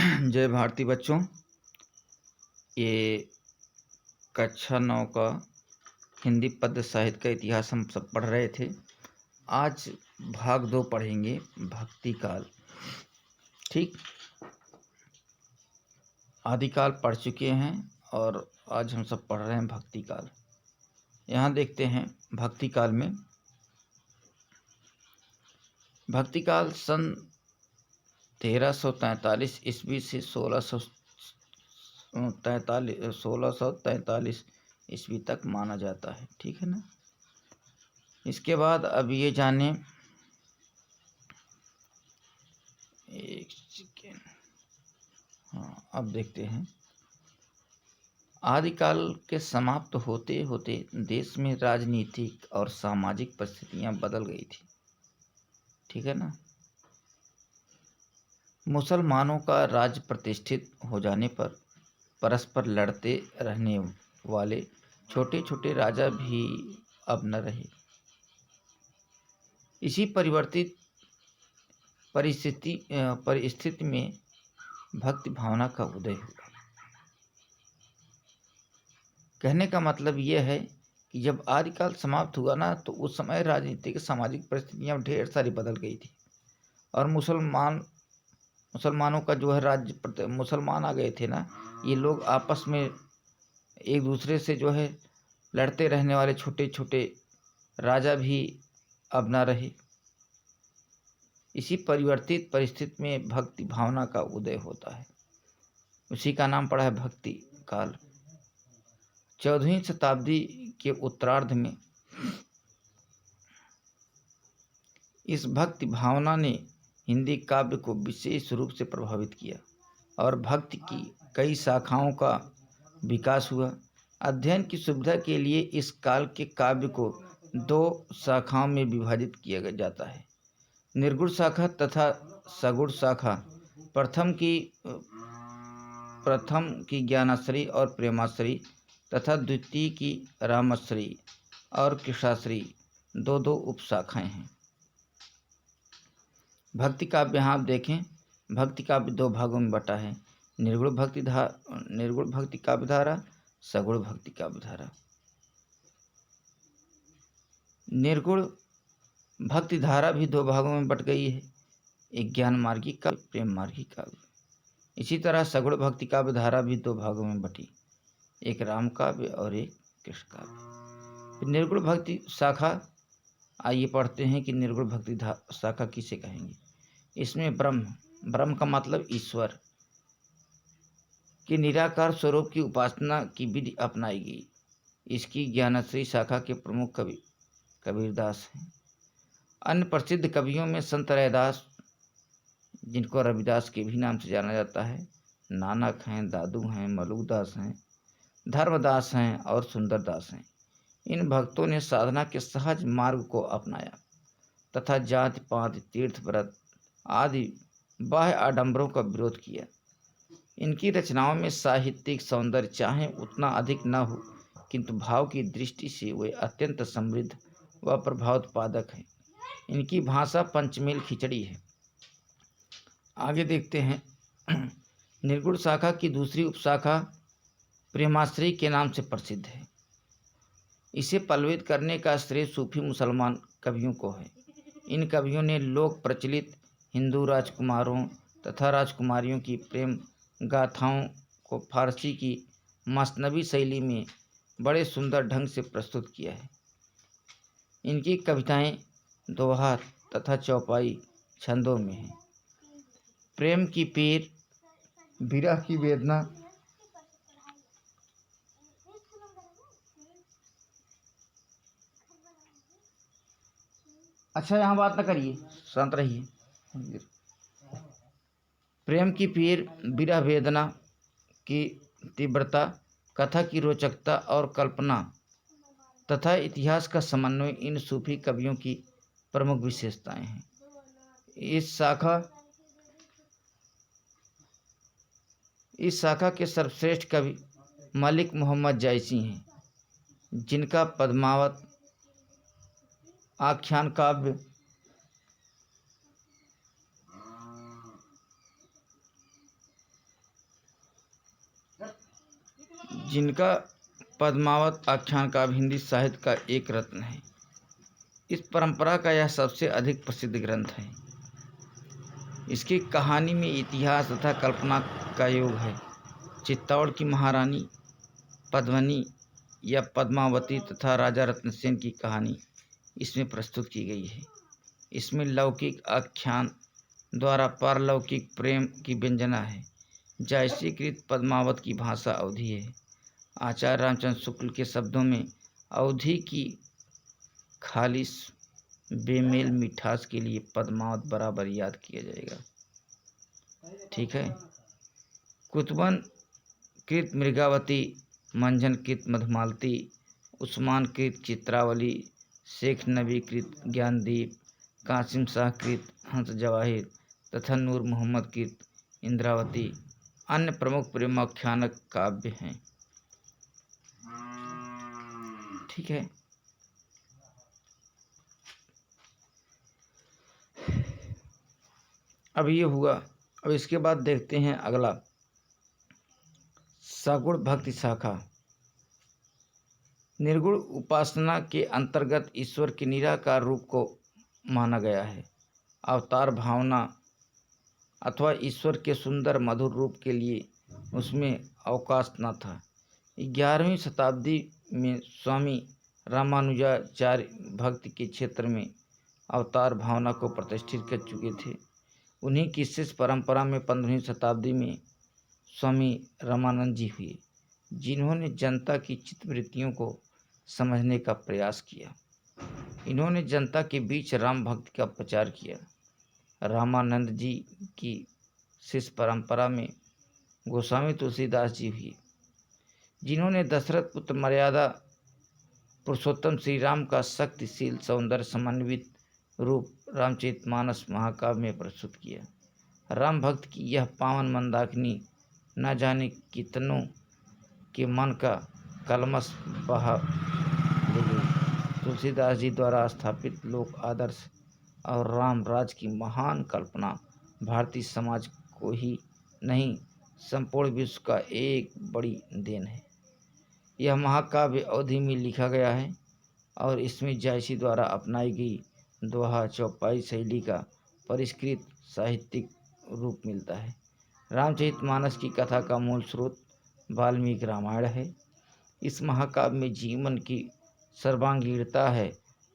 जय भारती बच्चों। ये कक्षा 9 का हिंदी पद्य साहित्य का इतिहास हम सब पढ़ रहे थे। आज भाग 2 पढ़ेंगे, भक्ति काल। ठीक, आदिकाल पढ़ चुके हैं और आज हम सब पढ़ रहे हैं भक्ति काल। यहाँ देखते हैं भक्ति काल में, भक्ति काल सन 1343 ईस्वी से 1643 ईस्वी तक माना जाता है। ठीक है ना। इसके बाद अब ये जाने, एक सेकेंड, हाँ अब देखते हैं। आदिकाल के समाप्त होते होते देश में राजनीतिक और सामाजिक परिस्थितियां बदल गई थी। ठीक है ना। मुसलमानों का राज्य प्रतिष्ठित हो जाने पर परस्पर लड़ते रहने वाले छोटे छोटे राजा भी अब न रहे। इसी परिवर्तित परिस्थिति में भक्ति भावना का उदय हुआ। कहने का मतलब यह है कि जब आदिकाल समाप्त हुआ ना, तो उस समय राजनीतिक सामाजिक परिस्थितियां ढेर सारी बदल गई थी और मुसलमानों का जो है राज्य, मुसलमान आ गए थे ना, ये लोग आपस में एक दूसरे से जो है लड़ते रहने वाले छोटे छोटे राजा भी अब ना रहे। इसी परिवर्तित परिस्थिति में भक्ति भावना का उदय होता है। उसी का नाम पड़ा है भक्ति काल। 14वीं शताब्दी के उत्तरार्ध में इस भक्ति भावना ने हिंदी काव्य को विशेष रूप से प्रभावित किया और भक्ति की कई शाखाओं का विकास हुआ। अध्ययन की सुविधा के लिए इस काल के काव्य को 2 शाखाओं में विभाजित किया जाता है, निर्गुण शाखा तथा सगुण शाखा। प्रथम की ज्ञानाश्री और प्रेमाश्री तथा द्वितीय की रामाश्री और कृशाश्री, 2 उपशाखाएं हैं। भक्ति काव्य यहाँ आप देखें, भक्ति काव्य 2 भागों में बटा है, निर्गुण भक्ति काव्य धारा, सगुण भक्ति काव्य धारा। निर्गुण भक्ति धारा भी 2 भागों में बट गई है, एक ज्ञान मार्गी काव्य, प्रेम मार्गी काव्य। इसी तरह सगुण भक्ति काव्य धारा भी 2 भागों में बटी, एक राम काव्य और एक कृष्ण काव्य। निर्गुण भक्ति शाखा, आइए पढ़ते हैं कि निर्गुण भक्ति शाखा किसे कहेंगे। इसमें ब्रह्म का मतलब ईश्वर के निराकार स्वरूप की उपासना की विधि अपनाई गई। इसकी ज्ञानश्री शाखा के प्रमुख कवि कबीरदास हैं। अन्य प्रसिद्ध कवियों में संत रैदास, जिनको रविदास के भी नाम से जाना जाता है, नानक हैं, दादू हैं, मलुकदास हैं, धर्मदास हैं और सुंदरदास हैं। इन भक्तों ने साधना के सहज मार्ग को अपनाया तथा जाति पात, तीर्थ व्रत आदि बाह्य आडंबरों का विरोध किया। इनकी रचनाओं में साहित्यिक सौंदर्य चाहे उतना अधिक न हो, किंतु भाव की दृष्टि से वे अत्यंत समृद्ध व प्रभावोत्पादक हैं। इनकी भाषा पंचमेल खिचड़ी है। आगे देखते हैं। निर्गुण शाखा की दूसरी उपशाखा प्रेमाश्री के नाम से प्रसिद्ध है। इसे पल्लवित करने का श्रेय सूफी मुसलमान कवियों को है। इन कवियों ने लोक प्रचलित हिंदू राजकुमारों तथा राजकुमारियों की प्रेम गाथाओं को फारसी की मसनवी शैली में बड़े सुंदर ढंग से प्रस्तुत किया है। इनकी कविताएं दोहा तथा चौपाई छंदों में हैं। प्रेम की पीर, विरह की वेदना, अच्छा यहाँ बात न करिए, शांत रहिए। प्रेम की पीर, विरह वेदना की तीव्रता, कथा की रोचकता और कल्पना तथा इतिहास का समन्वय इन सूफी कवियों की प्रमुख विशेषताएं हैं। इस शाखा के सर्वश्रेष्ठ कवि मलिक मोहम्मद जायसी हैं, जिनका पद्मावत आख्यान काव्य जिनका पद्मावत आख्यान का हिंदी साहित्य का एक रत्न है। इस परंपरा का यह सबसे अधिक प्रसिद्ध ग्रंथ है। इसकी कहानी में इतिहास तथा कल्पना का योग है। चित्तौड़ की महारानी पद्मिनी या पद्मावती तथा राजा रत्नसेन की कहानी इसमें प्रस्तुत की गई है। इसमें लौकिक आख्यान द्वारा पारलौकिक प्रेम की व्यंजना है। जायसीकृत पद्मावत की भाषा अवधी है। आचार्य रामचंद्र शुक्ल के शब्दों में अवधी की खालिश बेमेल मिठास के लिए पद्मावत बराबर याद किया जाएगा। ठीक है। कुतुबन कृत मृगावती, मंझन कृत मधुमालती, उस्मान कृत चित्रावली, शेख नबी कृत ज्ञानदीप, कासिम शाह कृत हंस जवाहिर तथा नूर मोहम्मद कृत इंद्रावती अन्य प्रमुख प्रेमाख्यानक काव्य हैं। ठीक है। अब ये हुआ। अब इसके बाद देखते हैं अगला, सगुण भक्ति शाखा। निर्गुण उपासना के अंतर्गत ईश्वर के निराकार रूप को माना गया है। अवतार भावना अथवा ईश्वर के सुंदर मधुर रूप के लिए उसमें अवकाश न था। 11वीं शताब्दी में स्वामी रामानुजाचार्य भक्ति के क्षेत्र में अवतार भावना को प्रतिष्ठित कर चुके थे। उन्हीं की शिष्य परंपरा में 15वीं शताब्दी में स्वामी रामानंद जी हुए, जिन्होंने जनता की चित्तवृत्तियों को समझने का प्रयास किया। इन्होंने जनता के बीच राम भक्ति का प्रचार किया। रामानंद जी की शिष्य परंपरा में गोस्वामी तुलसीदास जी हुए, जिन्होंने दशरथ पुत्र मर्यादा पुरुषोत्तम श्री राम का शक्तिशील सौंदर्य समन्वित रूप रामचरितमानस महाकाव्य में प्रस्तुत किया। राम भक्त की यह पावन मंदाकिनी न जाने कितनों के मन का कलमश बहा ले गई। तुलसीदास जी द्वारा स्थापित लोक आदर्श और राम राज की महान कल्पना भारतीय समाज को ही नहीं, संपूर्ण विश्व का एक बड़ी देन है। यह महाकाव्य अवधी में लिखा गया है और इसमें जायसी द्वारा अपनाई गई दोहा चौपाई शैली का परिष्कृत साहित्यिक रूप मिलता है। रामचरितमानस की कथा का मूल स्रोत वाल्मीकि रामायण है। इस महाकाव्य में जीवन की सर्वांगीणता है।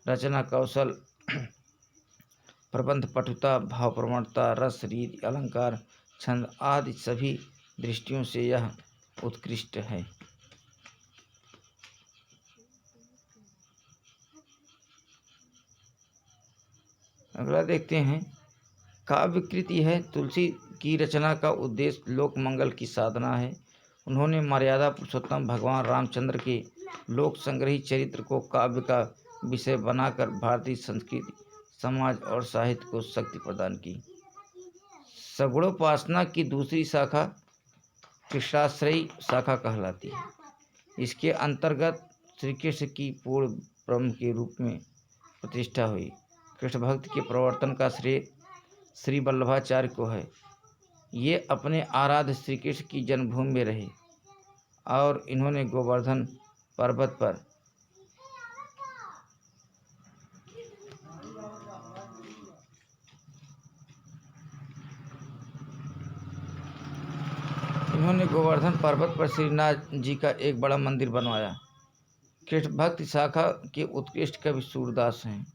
रचना कौशल, प्रबंध पटुता, भाव प्रवणता, रस, रीति, अलंकार, छंद आदि सभी दृष्टियों से यह उत्कृष्ट है। अगला देखते हैं, काव्यकृति है। तुलसी की रचना का उद्देश्य लोक मंगल की साधना है। उन्होंने मर्यादा पुरुषोत्तम भगवान रामचंद्र के लोक संग्रही चरित्र को काव्य का विषय बनाकर भारतीय संस्कृति, समाज और साहित्य को शक्ति प्रदान की। सगुणोपासना की दूसरी शाखा कृष्णाश्रयी शाखा कहलाती है। इसके अंतर्गत श्री कृष्ण की पूर्ण ब्रह्म के रूप में प्रतिष्ठा हुई। कृष्ण भक्ति के प्रवर्तन का श्रेय श्री वल्लभाचार्य को है। ये अपने आराध्य श्री कृष्ण की जन्मभूमि में रहे और इन्होंने गोवर्धन पर्वत पर श्रीनाथ जी का एक बड़ा मंदिर बनवाया। कृष्ण भक्ति शाखा के उत्कृष्ट कवि सूरदास हैं,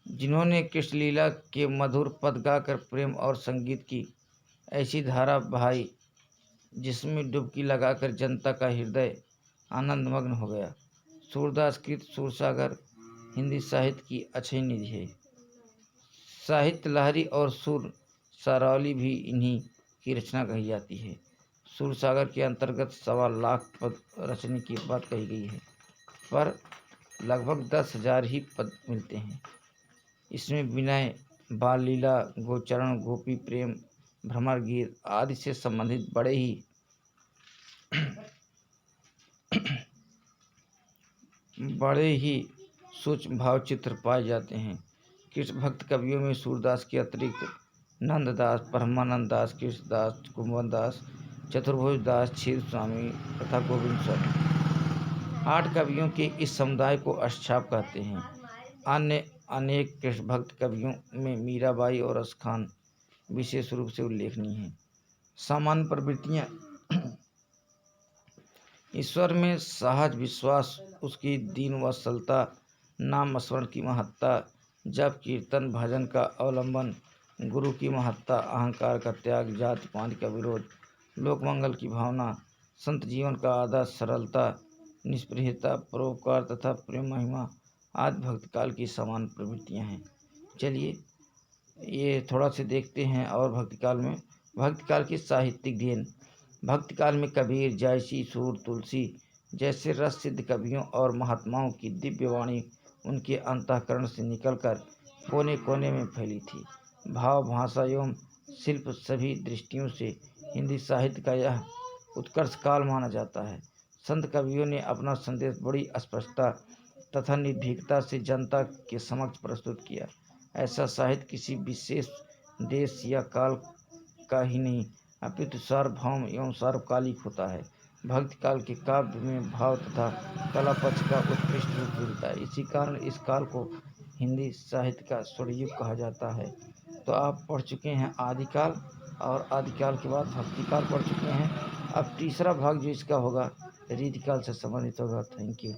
जिन्होंने कृष्ण लीला के मधुर पद गाकर प्रेम और संगीत की ऐसी धारा बहाई जिसमें डुबकी लगाकर जनता का हृदय आनंदमग्न हो गया। सूरदास कृत सूरसागर हिंदी साहित्य की अक्षय निधि है। साहित्य लहरी और सुर सारौली भी इन्हीं की रचना कही जाती है। सूरसागर के अंतर्गत 1.25 लाख पद रचने की बात कही गई है, पर लगभग 10,000 ही पद मिलते हैं। इसमें विनय, बाल लीला, गोचरण, गोपी प्रेम, भ्रमर गीत आदि से संबंधित बड़े ही सूक्ष्म भाव चित्र पाए जाते हैं। कृष्ण भक्त कवियों में सूरदास के अतिरिक्त नंददास, ब्रह्मानंद दास, कृष्णदास, कुंभन दास चतुर्भुज दास, क्षीर स्वामी तथा गोविंद स्वामी। 8 कवियों के इस समुदाय को अष्टछाप कहते हैं। अन्य अनेक कृष्ण भक्त कवियों में मीराबाई और रस खान विशेष रूप से उल्लेखनीय हैं। सामान्य प्रवृत्तियाँ: ईश्वर में सहज विश्वास, उसकी दीन वत्सलता, नाम स्मरण की महत्ता, जप कीर्तन भजन का अवलंबन, गुरु की महत्ता, अहंकार का त्याग, जाति पात का विरोध, लोक मंगल की भावना, संत जीवन का आदर, सरलता, निष्पृहता, परोपकार तथा प्रेम महिमा आदि भक्तकाल की समान प्रवृत्तियाँ हैं। चलिए ये थोड़ा से देखते हैं। और भक्तिकाल की साहित्यिक देन: भक्तिकाल में कबीर, जायसी, सूर, तुलसी जैसे रस सिद्ध कवियों और महात्माओं की दिव्य वाणी उनके अंतःकरण से निकलकर कोने कोने में फैली थी। भाव, भाषा एवं शिल्प सभी दृष्टियों से हिंदी साहित्य का यह उत्कर्ष काल माना जाता है। संत कवियों ने अपना संदेश बड़ी स्पष्टता तथा निर्भीकता से जनता के समक्ष प्रस्तुत किया। ऐसा साहित्य किसी विशेष देश या काल का ही नहीं अपितु सार्वभौम एवं सार्वकालिक होता है। भक्ति काल के काव्य में भाव तथा कला पक्ष का उत्कृष्ट रूप मिलता है। इसी कारण इस काल को हिंदी साहित्य का स्वर्णयुग कहा जाता है। तो आप पढ़ चुके हैं आदिकाल, और आदिकाल के बाद भक्तिकाल पढ़ चुके हैं। अब तीसरा भाग जो इसका होगा रीतिकाल से संबंधित होगा। Thank you.